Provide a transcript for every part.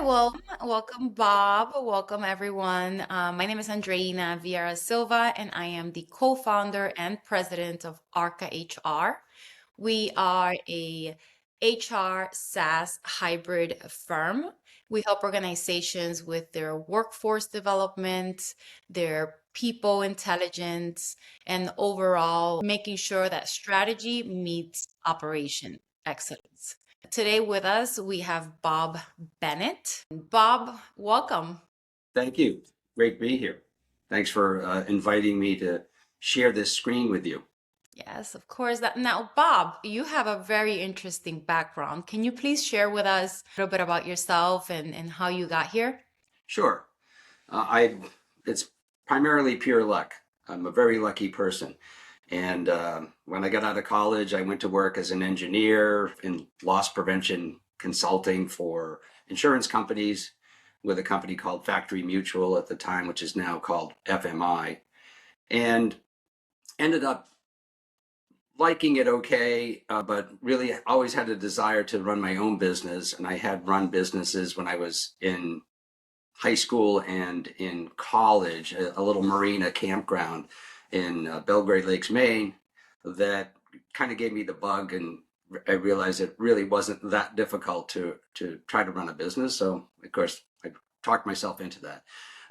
well, welcome, Bob. Welcome, everyone. My name is Andreina Vieira Silva, and I am the co-founder and president of Arka HR. We are a HR SaaS hybrid firm. We help organizations with their workforce development, their people intelligence, and overall making sure that strategy meets operation excellence. Today with us, we have Bob Bennet. Bob, welcome. Thank you. Great to be here. Thanks for inviting me to share this screen with you. Yes, of course. Now, Bob, you have a very interesting background. Can you please share with us a little bit about yourself and how you got here? Sure. I It's primarily pure luck. I'm a very lucky person. And when I got out of college, I went to work as an engineer in loss prevention consulting for insurance companies with a company called Factory Mutual at the time, which is now called FMI, and ended up liking it okay, but really always had a desire to run my own business. And I had run businesses when I was in high school and in college, a little marina campground in Belgrade Lakes, Maine, that kind of gave me the bug. And I realized it really wasn't that difficult to try to run a business. So, of course, I talked myself into that.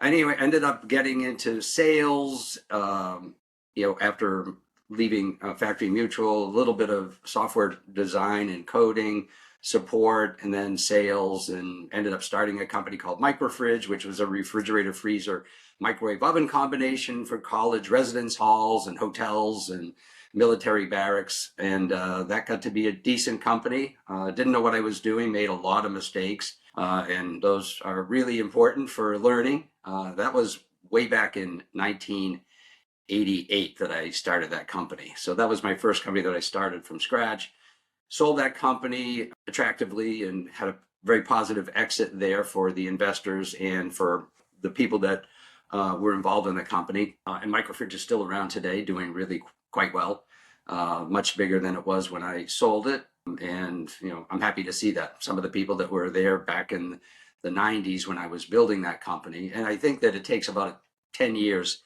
Anyway, ended up getting into sales, after leaving Factory Mutual, a little bit of software design and coding, support, and then sales, and ended up starting a company called Microfridge, which was a refrigerator freezer microwave oven combination for college residence halls and hotels and military barracks. And that got to be a decent company. Didn't know what I was doing, made a lot of mistakes. And those are really important for learning. That was way back in 1988 that I started that company. So that was my first company that I started from scratch. Sold that company attractively and had a very positive exit there for the investors and for the people that were involved in the company. And Microfridge is still around today, doing really quite well, much bigger than it was when I sold it. And I'm happy to see that some of the people that were there back in the 90s when I was building that company. And I think that it takes about 10 years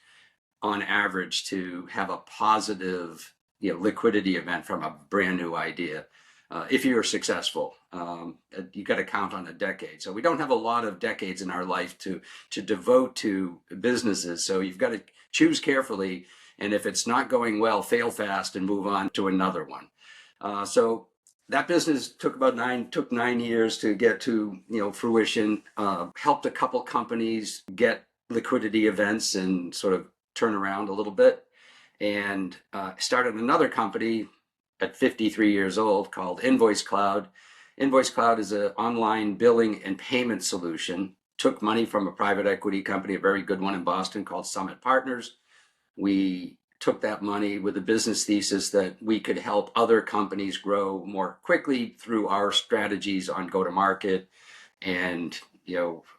on average to have a positive liquidity event from a brand new idea. If you're successful, you got to count on a decade. So we don't have a lot of decades in our life to devote to businesses. So you've got to choose carefully, and if it's not going well, fail fast and move on to another one. So that business took 9 years to get to fruition. Helped a couple companies get liquidity events and sort of turn around a little bit, and started another company at 53 years old called Invoice Cloud. Invoice Cloud is an online billing and payment solution. Took money from a private equity company, a very good one in Boston called Summit Partners. We took that money with a business thesis that we could help other companies grow more quickly through our strategies on go-to-market and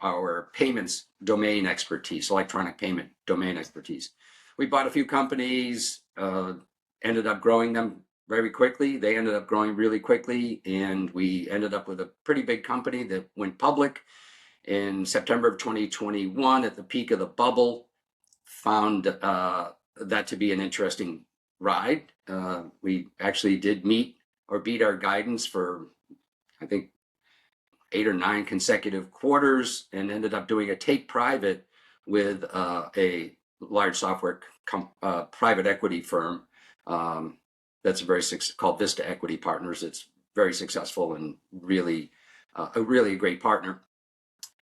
our payments domain expertise, electronic payment domain expertise. We bought a few companies, ended up growing them very quickly. They ended up growing really quickly, and we ended up with a pretty big company that went public in September of 2021 at the peak of the bubble. Found that to be an interesting ride. We actually did meet or beat our guidance for, I think, 8 or 9 consecutive quarters, and ended up doing a take private with a large software private equity firm that's called Vista Equity Partners. It's very successful and really a really great partner.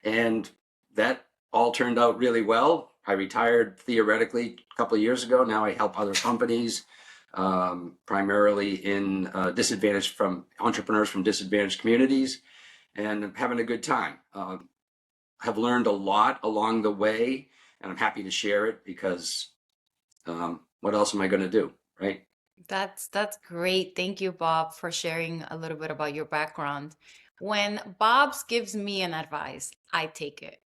And that all turned out really well. I retired theoretically a couple of years ago. Now I help other companies, primarily in entrepreneurs from disadvantaged communities, and I'm having a good time. Have learned a lot along the way, and I'm happy to share it because what else am I going to do, right? That's great. Thank you, Bob, for sharing a little bit about your background. When Bob's gives me an advice, I take it.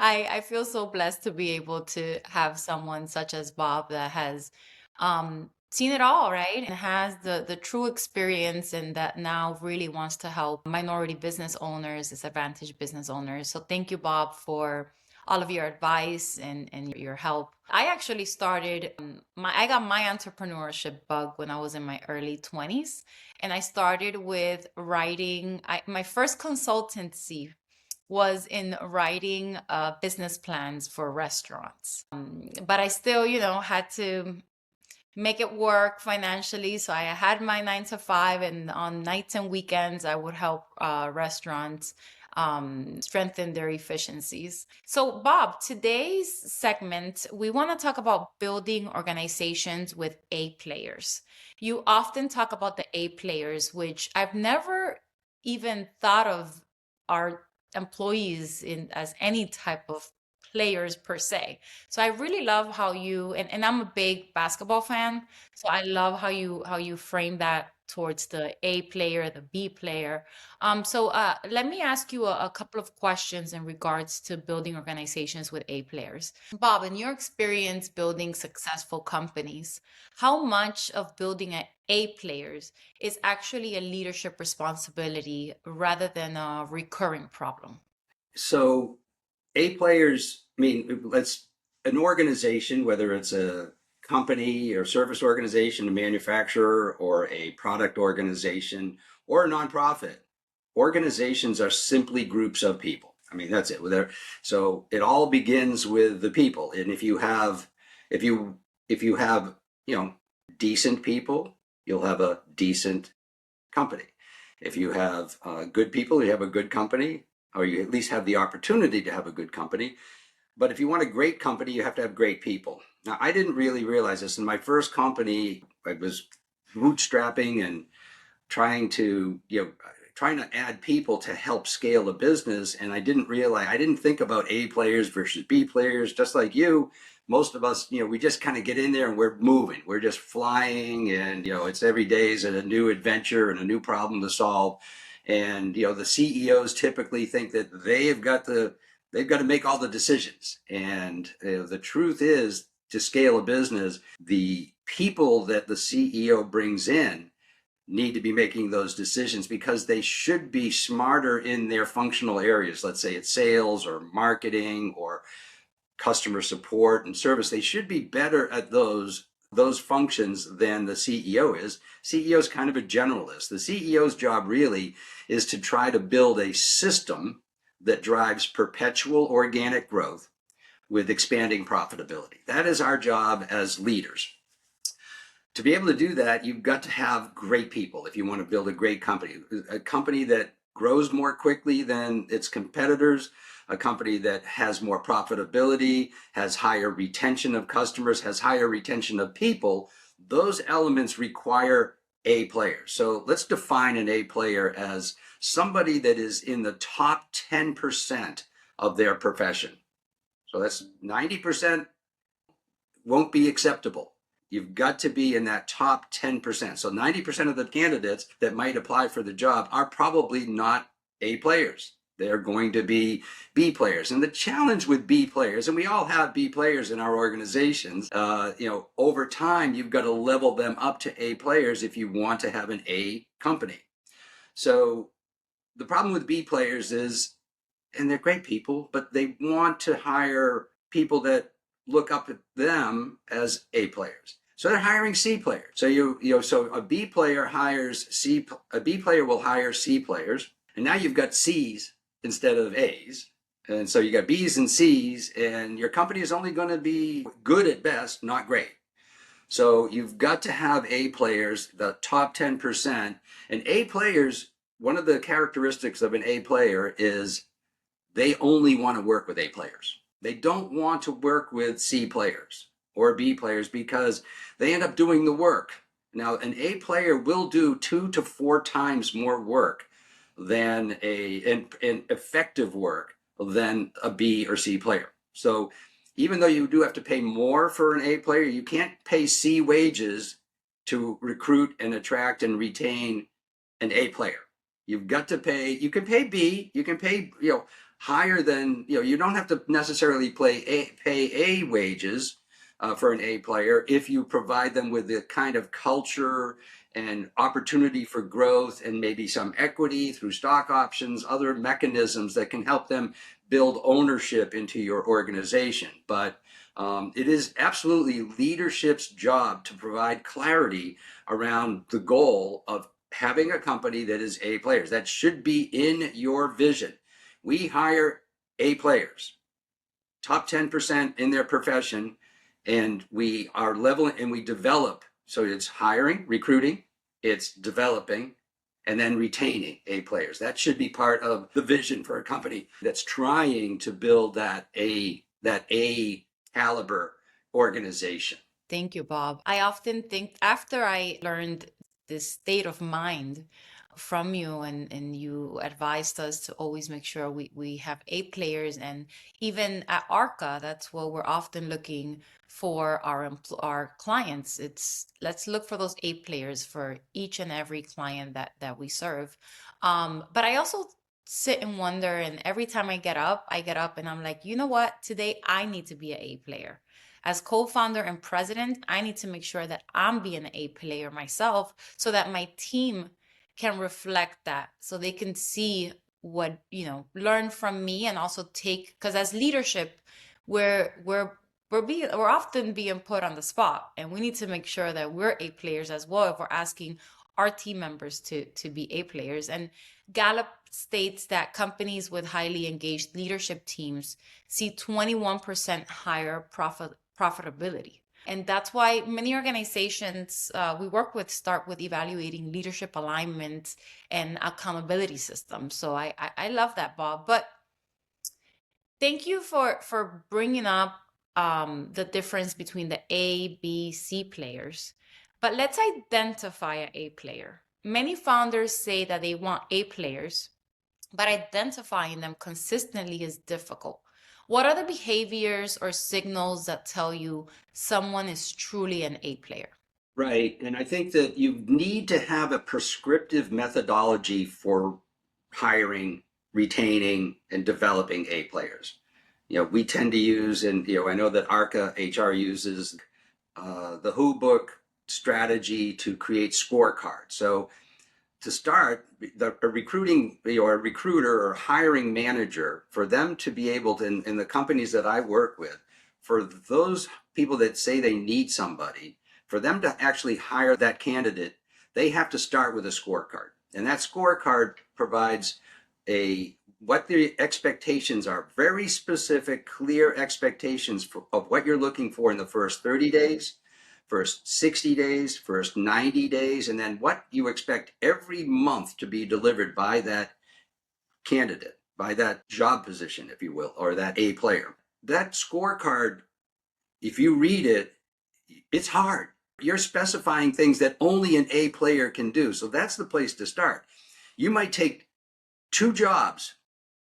I feel so blessed to be able to have someone such as Bob that has seen it all, right? And has the true experience and that now really wants to help minority business owners, disadvantaged business owners. So thank you, Bob, for all of your advice and your help. I actually started I got my entrepreneurship bug when I was in my early 20s. And I started with writing. My first consultancy was in writing business plans for restaurants. But I still, had to make it work financially. So I had my 9 to 5, and on nights and weekends, I would help restaurants strengthen their efficiencies. So, Bob, today's segment, we want to talk about building organizations with A players. You often talk about the A players, which I've never even thought of our employees in as any type of players per se. So I really love how you and I'm a big basketball fan, so I love how you frame that towards the A player, the B player. So let me ask you a couple of questions in regards to building organizations with A players. Bob, in your experience building successful companies, how much of building A players is actually a leadership responsibility rather than a recurring problem? So A players, I mean, let's an organization, whether it's a company or service organization, a manufacturer or a product organization or a nonprofit, organizations are simply groups of people. I mean, that's it. So it all begins with the people. And if you, if you have, you know, decent people, you'll have a decent company. If you have good people, you have a good company, or you at least have the opportunity to have a good company. But if you want a great company, you have to have great people. Now, I didn't really realize this. In my first company, I was bootstrapping and trying to add people to help scale a business. And I didn't think about A players versus B players. Just like you, most of us, we just kind of get in there and we're moving. We're just flying, and it's every day is a new adventure and a new problem to solve. And the CEOs typically think that they've got to make all the decisions. And the truth is, to scale a business, the people that the CEO brings in need to be making those decisions because they should be smarter in their functional areas. Let's say it's sales or marketing or customer support and service. They should be better at those functions than the CEO is. CEO is kind of a generalist. The CEO's job really is to try to build a system that drives perpetual organic growth with expanding profitability. That is our job as leaders. To be able to do that, you've got to have great people if you want to build a great company. A company that grows more quickly than its competitors, a company that has more profitability, has higher retention of customers, has higher retention of people. Those elements require A players. So let's define an A player as somebody that is in the top 10% of their profession. So that's 90% won't be acceptable. You've got to be in that top 10%. So 90% of the candidates that might apply for the job are probably not A players. They're going to be B players. And the challenge with B players, and we all have B players in our organizations, over time, you've got to level them up to A players if you want to have an A company. So the problem with B players is, and they're great people, but they want to hire people that look up at them as A players. So they're hiring C players. So a B player hires C. A B player will hire C players, and now you've got C's instead of A's. And so you got B's and C's, and your company is only going to be good at best, not great. So you've got to have A players, the top 10%. And A players, one of the characteristics of an A player is they only want to work with A players. They don't want to work with C players or B players because they end up doing the work. Now, an A player will do 2 to 4 times more work than and effective work than a B or C player. So even though you do have to pay more for an A player, you can't pay C wages to recruit and attract and retain an A player. You've got to pay, you can pay B, you can pay, higher than, you don't have to necessarily pay A wages, for an A player if you provide them with the kind of culture and opportunity for growth and maybe some equity through stock options, other mechanisms that can help them build ownership into your organization. But it is absolutely leadership's job to provide clarity around the goal of having a company that is A players. That should be in your vision. We hire A players, top 10% in their profession, and we are leveling and we develop. So it's hiring, recruiting, it's developing, and then retaining A players. That should be part of the vision for a company that's trying to build that A caliber organization. Thank you, Bob. I often think after I learned this state of mind from you, and you advised us to always make sure we have A players, and even at Arca, that's what we're often looking for our clients. It's let's look for those A players for each and every client that we serve. But I also sit and wonder, and every time I get up and I'm like, you know what? Today I need to be an A player. As co-founder and president, I need to make sure that I'm being an A player myself so that my team can reflect that, so they can see what, learn from me, and also take, because as leadership, we're often being put on the spot, and we need to make sure that we're A players as well if we're asking our team members to be A players. And Gallup states that companies with highly engaged leadership teams see 21% higher profitability. And that's why many organizations we work with start with evaluating leadership alignment and accountability systems. So I love that, Bob. But thank you for bringing up the difference between the A, B, C players. But let's identify an A player. Many founders say that they want A players, but identifying them consistently is difficult. What are the behaviors or signals that tell you someone is truly an A player? Right. And I think that you need to have a prescriptive methodology for hiring, retaining, and developing A players. We tend to use, and I know that Arka HR uses the Who book strategy to create scorecards. So to start, a recruiting or a recruiter or hiring manager, for them to be able to, in the companies that I work with, for those people that say they need somebody, for them to actually hire that candidate, they have to start with a scorecard. And that scorecard provides what the expectations are, very specific, clear expectations of what you're looking for in the first 30 days, first 60 days, first 90 days, and then what you expect every month to be delivered by that candidate, by that job position, if you will, or that A player. That scorecard, if you read it, it's hard. You're specifying things that only an A player can do. So that's the place to start. You might take 2 jobs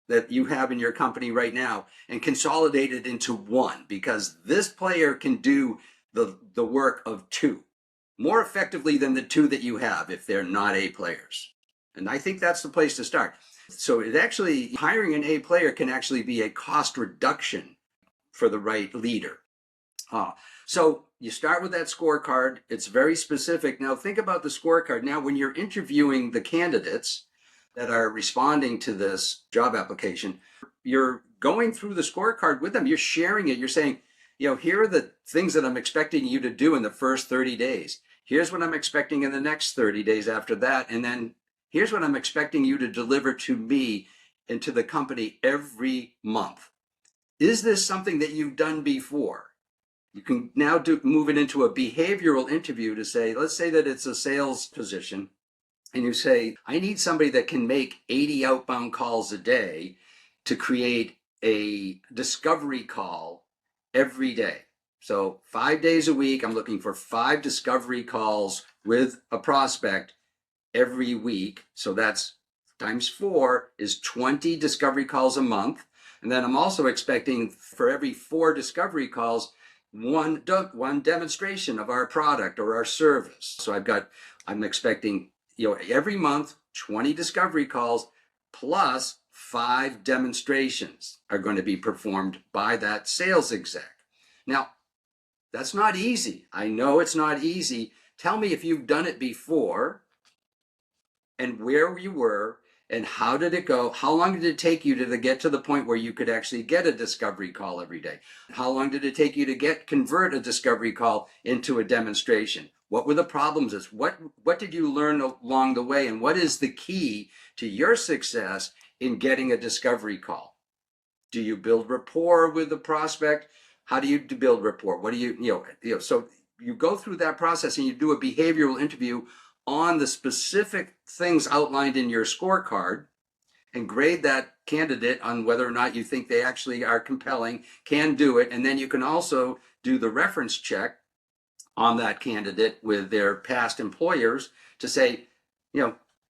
that you have in your company right now and consolidate it into one, because this player can do the work of 2 more effectively than the 2 that you have if they're not A players. And I think that's the place to start. So hiring an A player can actually be a cost reduction for the right leader. So you start with that scorecard. It's very specific. Now think about the scorecard. Now, when you're interviewing the candidates that are responding to this job application, you're going through the scorecard with them. You're sharing it. You're saying, here are the things that I'm expecting you to do in the first 30 days. Here's what I'm expecting in the next 30 days after that. And then here's what I'm expecting you to deliver to me and to the company every month. Is this something that you've done before? You can now move it into a behavioral interview to say, let's say that it's a sales position, and you say, I need somebody that can make 80 outbound calls a day to create a discovery call every day. So 5 days a week, I'm looking for 5 discovery calls with a prospect every week. So that's times 4 is 20 discovery calls a month. And then I'm also expecting for every 4 discovery calls, one demonstration of our product or our service. So I'm expecting, every month, 20 discovery calls plus 5 demonstrations are going to be performed by that sales exec. Now, That's not easy. I know it's not easy. Tell me if you've done it before and where you were and how did it go? How long did it take you to get to the point where you could actually get a discovery call every day? How long did it take you to convert a discovery call into a demonstration? What were the problems? What did you learn along the way? And what is the key to your success in getting a discovery call? Do you build rapport with the prospect? How do you build rapport? What do so you go through that process and you do a behavioral interview on the specific things outlined in your scorecard and grade that candidate on whether or not you think they actually are compelling, can do it. And then you can also do the reference check on that candidate with their past employers to say,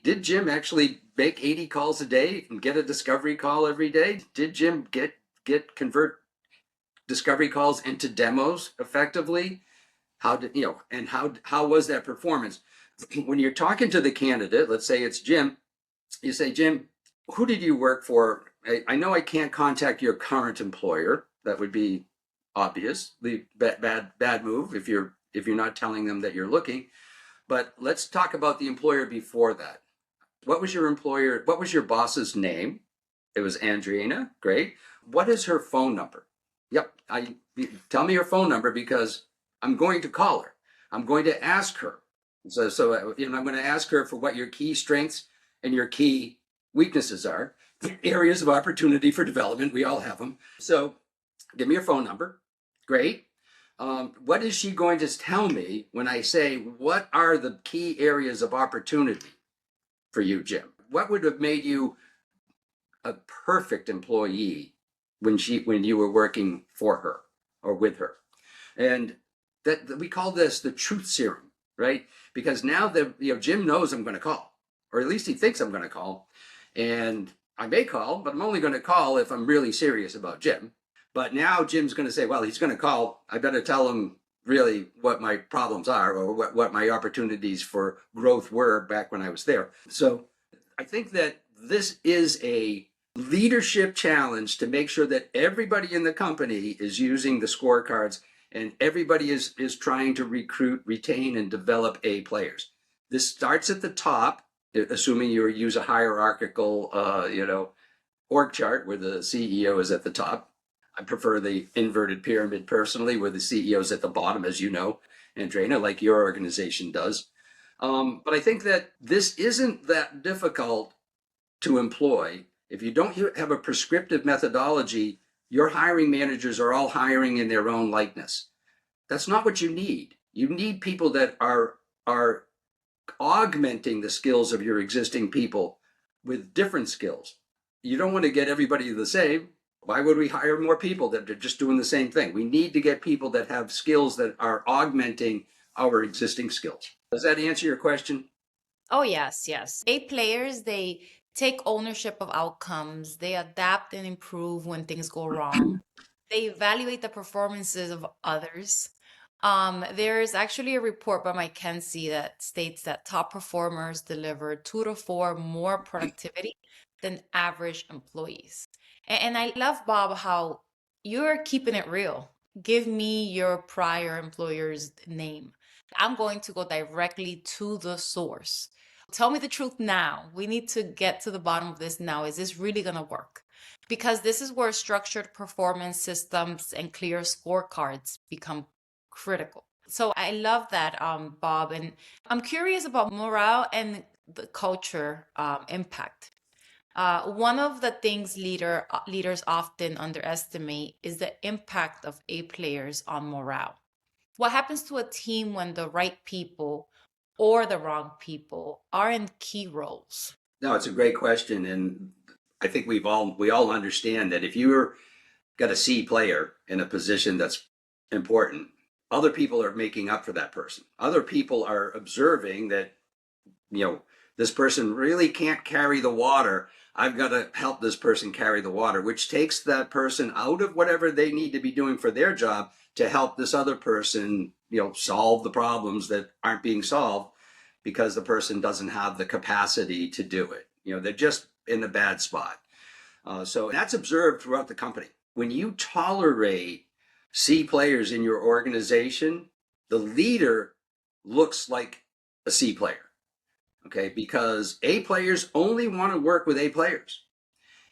did Jim actually make 80 calls a day and get a discovery call every day? Did Jim convert discovery calls into demos effectively? How was that performance? When you're talking to the candidate, let's say it's Jim, you say, Jim, who did you work for? I know I can't contact your current employer. That would be obvious. The bad move if you're not telling them that you're looking. But let's talk about the employer before that. What was your boss's name? It was Andreina. Great. What is her phone number? Yep. Tell me her phone number because I'm going to call her. I'm going to ask her. I'm going to ask her for what your key strengths and your key weaknesses are, areas of opportunity for development. We all have them. So give me your phone number. Great. What is she going to tell me when I say, what are the key areas of opportunity for you, Jim? What would have made you a perfect employee when you were working for her or with her? And that we call this the truth serum, right? Because now that Jim knows I'm going to call, or at least he thinks I'm going to call, and I may call, but I'm only going to call if I'm really serious about Jim. But now Jim's going to say, well, he's going to call. I better tell him really what my problems are or what my opportunities for growth were back when I was there. So I think that this is a leadership challenge to make sure that everybody in the company is using the scorecards and everybody is trying to recruit, retain, and develop A players. This starts at the top, assuming you use a hierarchical, org chart where the CEO is at the top. I prefer the inverted pyramid personally, where the CEO is at the bottom, as you know, Andreina, like your organization does. But I think that this isn't that difficult to employ. If you don't have a prescriptive methodology, your hiring managers are all hiring in their own likeness. That's not what you need. You need people that are augmenting the skills of your existing people with different skills. You don't want to get everybody the same. Why would we hire more people that are just doing the same thing? We need to get people that have skills that are augmenting our existing skills. Does that answer your question? Oh, yes, yes. A players, they take ownership of outcomes, they adapt and improve when things go wrong, they evaluate the performances of others. There's actually a report by McKinsey that states that top performers deliver 2 to 4 more productivity than average employees. And I love, Bob, how you're keeping it real. Give me your prior employer's name. I'm going to go directly to the source. Tell me the truth now. We need to get to the bottom of this now. Is this really going to work? Because this is where structured performance systems and clear scorecards become critical. So I love that, Bob. And I'm curious about morale and the culture impact. One of the things leaders often underestimate is the impact of A players on morale. What happens to a team when the right people or the wrong people are in key roles? No, it's a great question, and I think we all understand that if you're got a C player in a position that's important, other people are making up for that person. Other people are observing that this person really can't carry the water. I've got to help this person carry the water, which takes that person out of whatever they need to be doing for their job to help this other person, solve the problems that aren't being solved because the person doesn't have the capacity to do it. They're just in a bad spot. So that's observed throughout the company. When you tolerate C players in your organization, the leader looks like a C player. Okay, because A players only want to work with A players.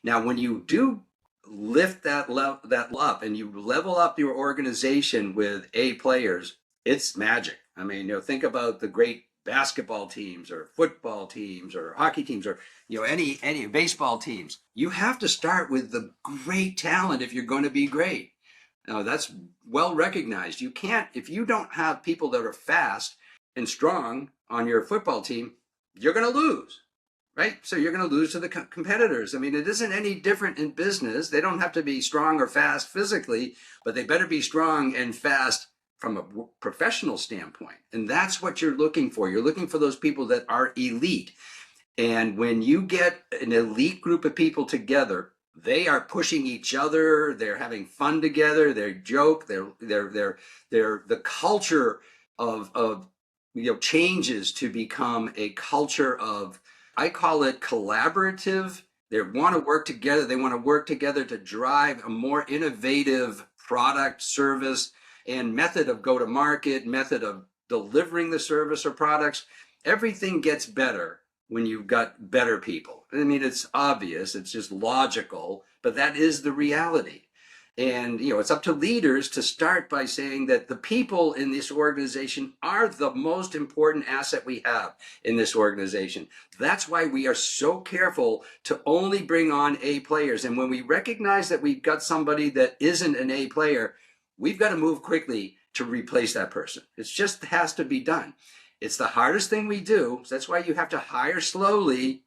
Now, when you do lift that up and you level up your organization with A players, it's magic. I mean, think about the great basketball teams or football teams or hockey teams or any baseball teams. You have to start with the great talent if you're going to be great. Now, that's well recognized. You can't, if you don't have people that are fast and strong on your football team, you're going to lose, right? So you're going to lose to the competitors. I mean, it isn't any different in business. They don't have to be strong or fast physically, but they better be strong and fast from a professional standpoint. And that's what you're looking for. You're looking for those people that are elite. And when you get an elite group of people together, they are pushing each other. They're having fun together. They joke. They're the culture of changes to become a culture of, I call it collaborative. They want to work together. They want to work together to drive a more innovative product, service, and method of go to market, method of delivering the service or products. Everything gets better when you've got better people. I mean, it's obvious, it's just logical, but that is the reality. And, it's up to leaders to start by saying that the people in this organization are the most important asset we have in this organization. That's why we are so careful to only bring on A players. And when we recognize that we've got somebody that isn't an A player, we've got to move quickly to replace that person. It just has to be done. It's the hardest thing we do. So that's why you have to hire slowly,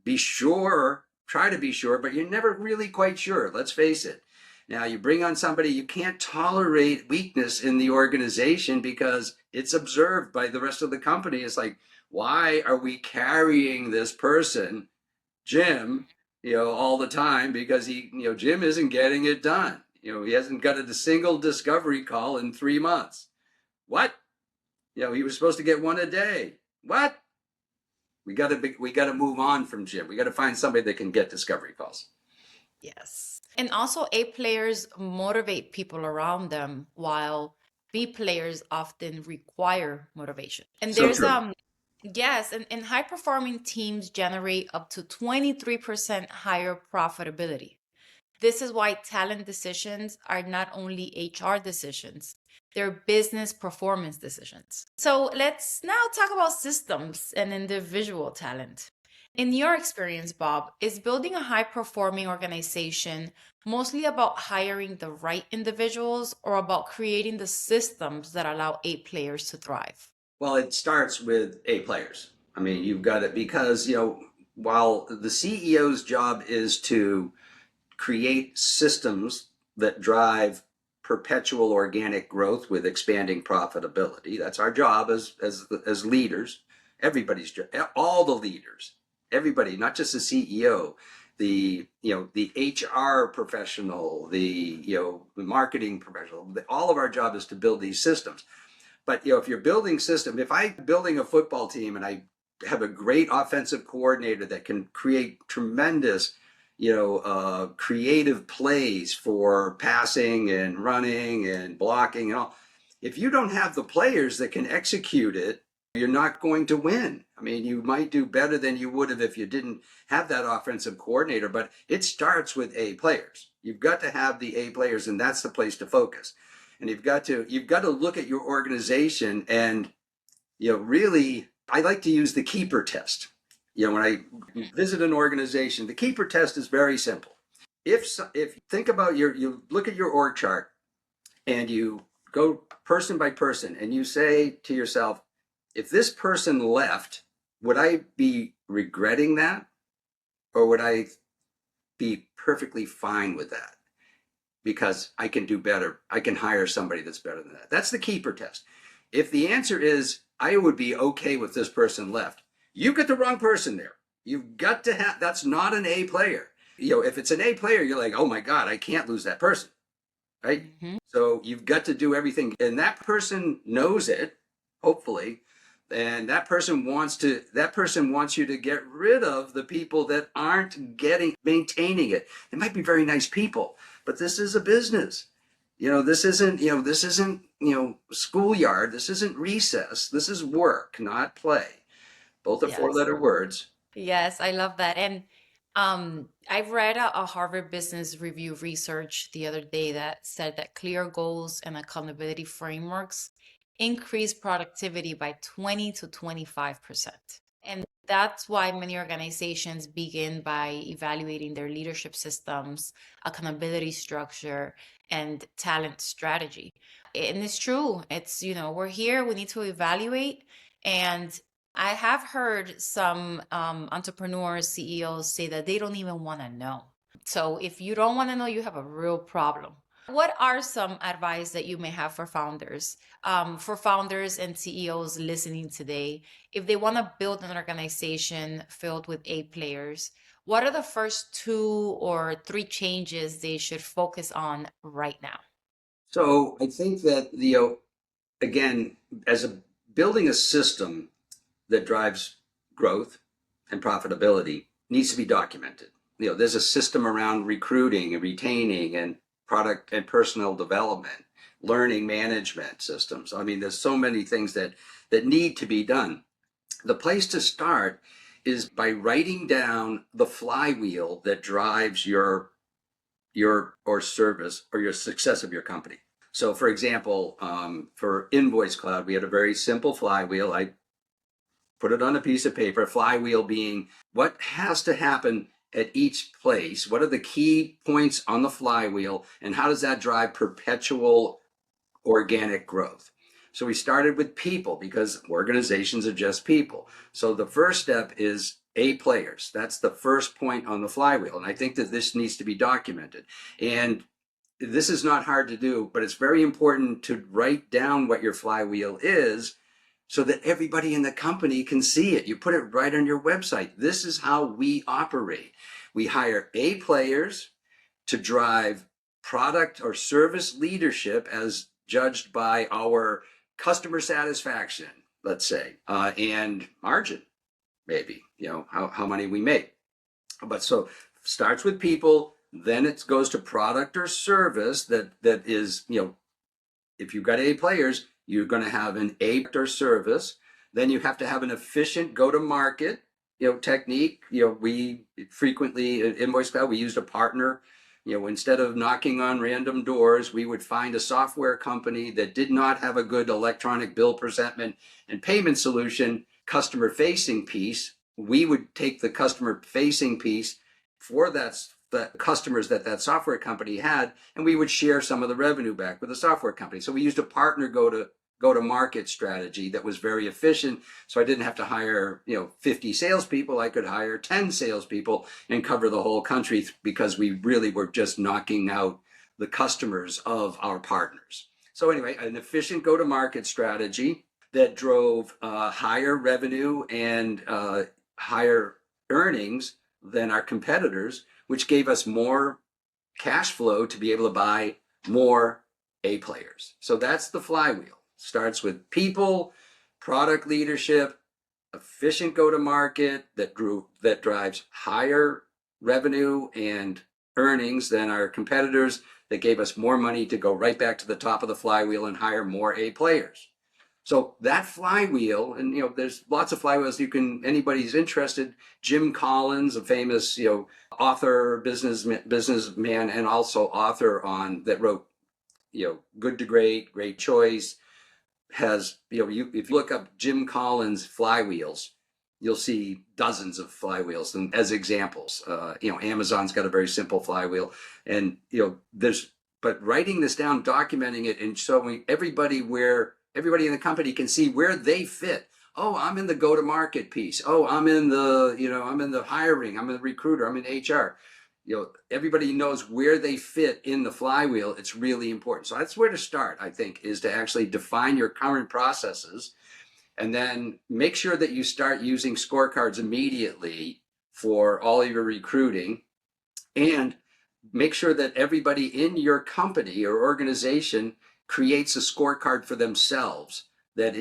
be sure, try to be sure, but you're never really quite sure. Let's face it. Now, you bring on somebody, you can't tolerate weakness in the organization because it's observed by the rest of the company. It's like, why are we carrying this person, Jim, all the time? Because Jim isn't getting it done. He hasn't got a single discovery call in 3 months. What? He was supposed to get one a day. What? We got to move on from Jim. We got to find somebody that can get discovery calls. Yes. And also, A players motivate people around them, while B players often require motivation. And So there's true. yes, and high performing teams generate up to 23% higher profitability. This is why talent decisions are not only HR decisions, they're business performance decisions. So let's now talk about systems and individual talent. In your experience, Bob, is building a high performing organization mostly about hiring the right individuals or about creating the systems that allow A players to thrive? Well, it starts with A players. I mean, you've got it because, while the CEO's job is to create systems that drive perpetual organic growth with expanding profitability. That's our job as leaders. Everybody's job, all the leaders, everybody, not just the CEO, the HR professional, the marketing professional. All of our job is to build these systems. But if you're building system, if I'm building a football team and I have a great offensive coordinator that can create tremendous creative plays for passing and running and blocking and all. If you don't have the players that can execute it, you're not going to win. I mean, you might do better than you would have if you didn't have that offensive coordinator, but it starts with A players. You've got to have the A players, and that's the place to focus. And you've got to look at your organization and really, I like to use the keeper test. When I visit an organization, the keeper test is very simple. If think about you look at your org chart and you go person by person and you say to yourself, if this person left, would I be regretting that, or would I be perfectly fine with that? Because I can do better. I can hire somebody that's better than that. That's the keeper test. If the answer is I would be okay with this person left, you get the wrong person there. You've got to have, that's not an A player. If it's an A player, you're like, oh my God, I can't lose that person, right? Mhm. So you've got to do everything. And that person knows it, hopefully. And that person wants you to get rid of the people that aren't maintaining it. They might be very nice people, but this is a business. this isn't, schoolyard. This isn't recess. This is work, not play. Both are Yes. four-letter words. Yes, I love that. And I've read a Harvard Business Review research the other day that said that clear goals and accountability frameworks increase productivity by 20 to 25%. And that's why many organizations begin by evaluating their leadership systems, accountability structure, and talent strategy. And it's true. We're here, we need to evaluate. And I have heard some entrepreneurs, CEOs say that they don't even want to know. So if you don't want to know, you have a real problem. What are some advice that you may have for founders and CEOs listening today? If they want to build an organization filled with A players, what are the first two or three changes they should focus on right now? So I think that again, as a building a system that drives growth and profitability needs to be documented. There's a system around recruiting and retaining and product and personnel development, learning management systems. I mean, there's so many things that need to be done. The place to start is by writing down the flywheel that drives your or service or your success of your company. So, for example, for Invoice Cloud, we had a very simple flywheel. I put it on a piece of paper, flywheel being what has to happen at each place, what are the key points on the flywheel, and how does that drive perpetual organic growth. So we started with people because organizations are just people. So the first step is A players. That's the first point on the flywheel. And I think that this needs to be documented. And this is not hard to do, but it's very important to write down what your flywheel is so that everybody in the company can see it. You put it right on your website. This is how we operate. We hire A players to drive product or service leadership as judged by our customer satisfaction, let's say, and margin, maybe, how money we make. But so starts with people, then it goes to product or service that is, if you've got A players, you're going to have an A or service. Then you have to have an efficient go-to-market, technique. We frequently at Invoice Cloud, we used a partner. Instead of knocking on random doors, we would find a software company that did not have a good electronic bill presentment and payment solution, customer-facing piece. We would take the customer-facing piece for the customers that software company had, and we would share some of the revenue back with the software company. So we used a partner go to market strategy that was very efficient. So I didn't have to hire 50 salespeople. I could hire 10 salespeople and cover the whole country because we really were just knocking out the customers of our partners. So anyway, an efficient go to market strategy that drove higher revenue and higher earnings than our competitors, which gave us more cash flow to be able to buy more A players. So that's the flywheel. Starts with people, product leadership, efficient go-to-market that drives higher revenue and earnings than our competitors, that gave us more money to go right back to the top of the flywheel and hire more A players. So that flywheel, and there's lots of flywheels. Anybody's interested. Jim Collins, a famous author, businessman, and also author that wrote Good to Great, Great Choice, has if you look up Jim Collins flywheels, you'll see dozens of flywheels and as examples. Amazon's got a very simple flywheel, and but writing this down, documenting it, and showing everybody everybody in the company can see where they fit. Oh, I'm in the go-to-market piece. Oh, I'm in the hiring. I'm in the recruiter. I'm in HR. Everybody knows where they fit in the flywheel. It's really important. So that's where to start, I think, is to actually define your current processes and then make sure that you start using scorecards immediately for all your recruiting, and make sure that everybody in your company or organization creates a scorecard for themselves that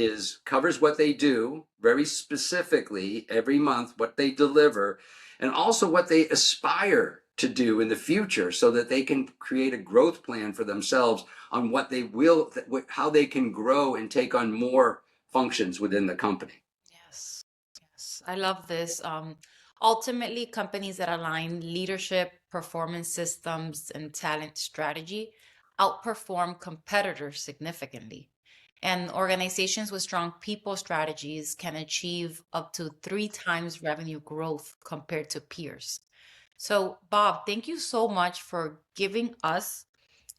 covers what they do very specifically every month, what they deliver, and also what they aspire to do in the future so that they can create a growth plan for themselves on what they will, how they can grow and take on more functions within the company. Yes, yes, I love this. Ultimately, companies that align leadership, performance systems, and talent strategy outperform competitors significantly. And organizations with strong people strategies can achieve up to 3 times revenue growth compared to peers. So, Bob, thank you so much for giving us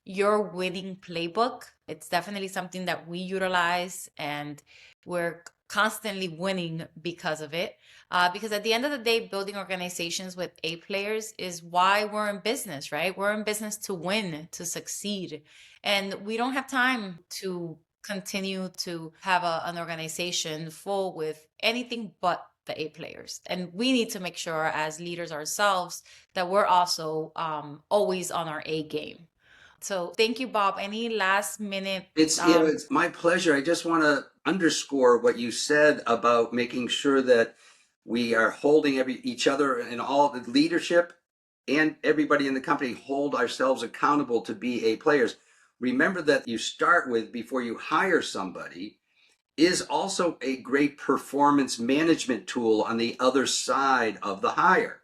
your winning playbook. It's definitely something that we utilize, and we're constantly winning because of it. Because at the end of the day, building organizations with A players is why we're in business, right? We're in business to win, to succeed. And we don't have time to continue to have an organization full with anything but the A players. And we need to make sure as leaders ourselves that we're also always on our A game. So thank you, Bob. Any last minute? It's my pleasure. I just want to underscore what you said about making sure that we are holding each other and all the leadership and everybody in the company hold ourselves accountable to be A players. Remember that you start with before you hire somebody is also a great performance management tool on the other side of the hire.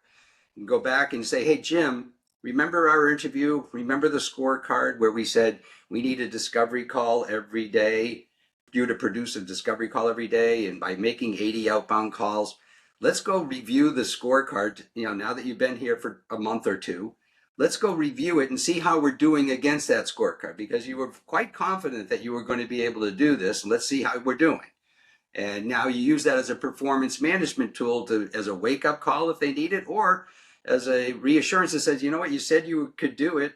You can go back and say, hey, Jim, remember our interview? Remember the scorecard where we said we need a discovery call every day, you to produce a discovery call every day, and by making 80 outbound calls, let's go review the scorecard. Now that you've been here for a month or two, let's go review it and see how we're doing against that scorecard, because you were quite confident that you were going to be able to do this. Let's see how we're doing. And now you use that as a performance management tool as a wake up call if they need it, or as a reassurance that says, you know what, you said you could do it.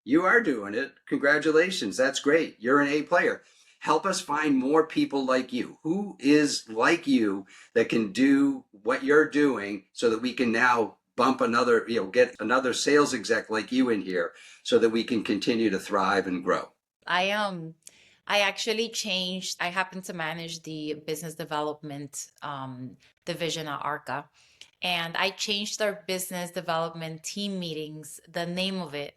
You are doing it. Congratulations. That's great. You're an A player. Help us find more people like you. Who is like you that can do what you're doing so that we can now bump another, get another sales exec like you in here so that we can continue to thrive and grow. I actually changed. I happen to manage the business development division at Arka, and I changed our business development team meetings, the name of it,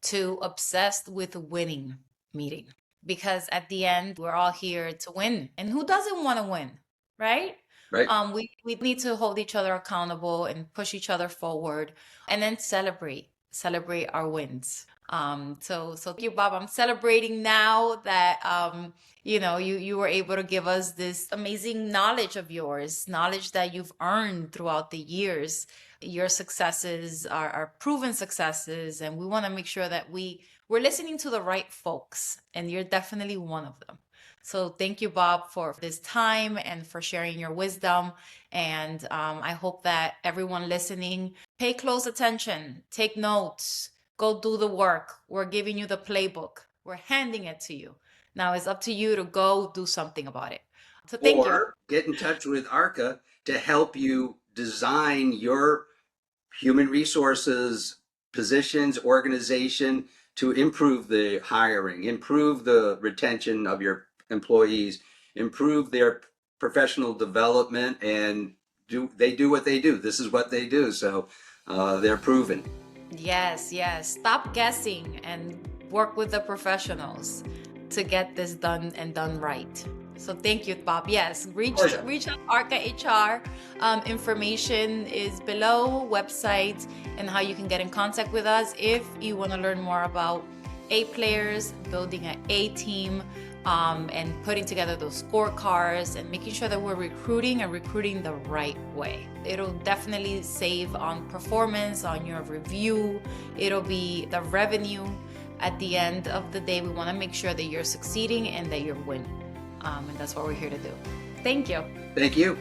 to Obsessed with Winning meeting. Because at the end, we're all here to win. And who doesn't want to win, right? Right? We need to hold each other accountable and push each other forward, and then celebrate our wins. So thank you, Bob. I'm celebrating now that you were able to give us this amazing knowledge of yours, knowledge that you've earned throughout the years. Your successes are proven successes, and we want to make sure that we're listening to the right folks, and you're definitely one of them. So thank you, Bob, for this time and for sharing your wisdom. And I hope that everyone listening pay close attention, take notes, go do the work. We're giving you the playbook. We're handing it to you. Now it's up to you to go do something about it. So thank you. Or get in touch with Arca to help you design your human resources positions, organization to improve the hiring, improve the retention of your employees, improve their professional development, and they do what they do. This is what they do. So they're proven. Yes, yes. Stop guessing and work with the professionals to get this done and done right. So thank you, Bob. Yes, Pleasure. reach out Arca HR. Information is below, website, and how you can get in contact with us if you want to learn more about A players, building an A team, and putting together those scorecards and making sure that we're recruiting the right way. It'll definitely save on performance, on your review. It'll be the revenue. At the end of the day, we want to make sure that you're succeeding and that you're winning. And that's what we're here to do. Thank you. Thank you.